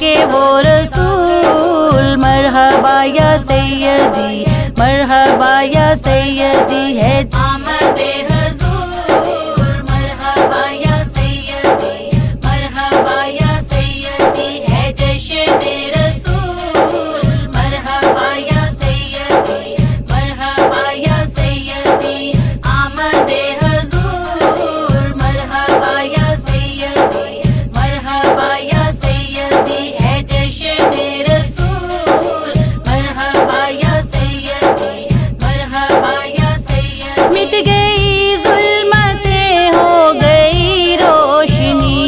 के वो रसूल। मरहबा या सैयदी, मरहबा या सैयदी है आमदे हुजूर। मरहबा या सैयदी, मरहबा या सैयदी है जश्न-ए रसूल। मरहबा या सैयदी, मरहबा या सैयदी आमदे हुजूर। मरहबा या सैयदी, मरहबा या सैयदी है जश्न-ए रसूल। मरहबा या सैयदी, मरहबा या सैयदी। मिट गई ज़ुल्मतें, हो गई रोशनी।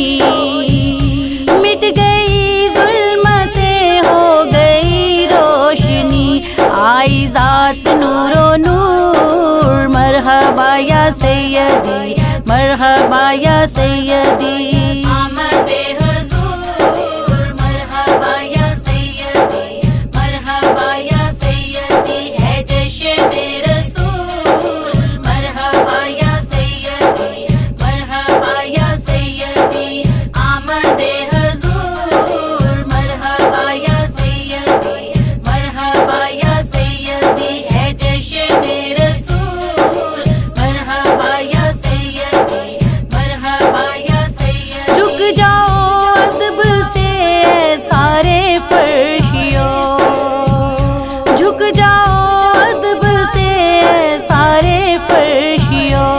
मिट गई ज़ुल्मतें, हो गई रोशनी। आई ज़ात नूरो नूर। मरहबा या सैयदी, मरहबा या सैयदी आमदे हुजूर। मरहबा या सैयदी, मरहबा या सैयदी है जश्न-ए रसूल। मरहबा या सैयदी, मरहबा या सैयदी आमदे हुजूर। मरहबा या सैयदी, मरहबा या सैयदी है जश्न-ए रसूल। मरहबा या सैयदी, मरहबा या सैयदी। झुक जाओ अदब से सारे फर्शियों, झुक जाओ अदब से सारे फर्शियों।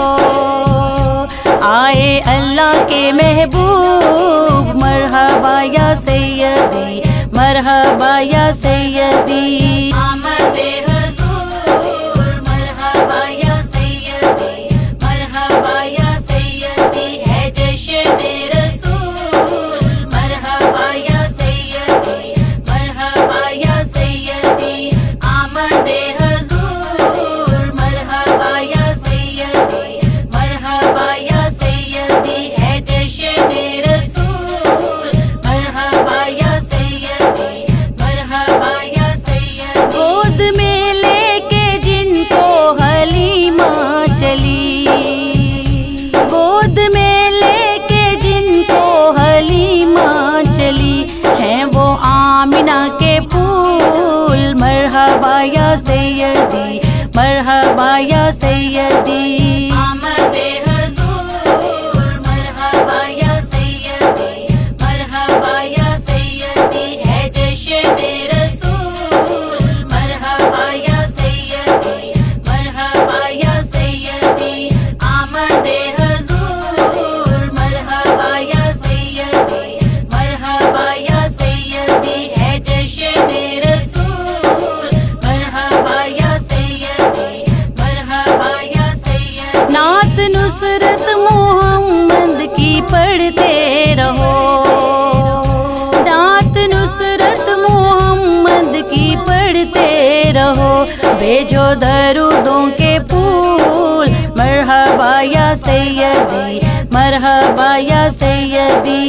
आए अल्लाह के महबूब। मरहबा या सैयदी, मरहबा या सैयदी आमदे हुजूर। मरहबा या सैयदी, मरहबा या सैयदी है जश्न-ए रसूल। मरहबा या सैयदी, मरहबा या सैयदी आमदे हुजूर। मरहबा या सैयदी, मरहबा या सैयदी है जश्न-ए रसूल। मरहबा या सैयदी, मरहबा या सैयदी। गोद में लेके जिनको हलीमा चली, गोद में लेके जिनको हलीमा चली, हैं वो आमिना के फूल। मरहबा या सैयदी, मरहबा या सैयदी आमदे हुजूर। मरहबा या सैयदी, मरहबा या सैयदी है जश्न-ए रसूल। मरहबा या सैयदी, मरहबा या सैयदी आमदे हुजूर। मरहबा या सैयदी, मरहबा या सैयदी है जश्न-ए रसूल। मरहबा या सैयदी, मरहबा या सैयदी। नात नुसरत मोहम्मद की पढ़ते रहो, नात नुसरत मोहम्मद की पढ़ते रहो। भेजो दरूदों के फूल। मरहबा या सैयदी, मरहबा या सैयदी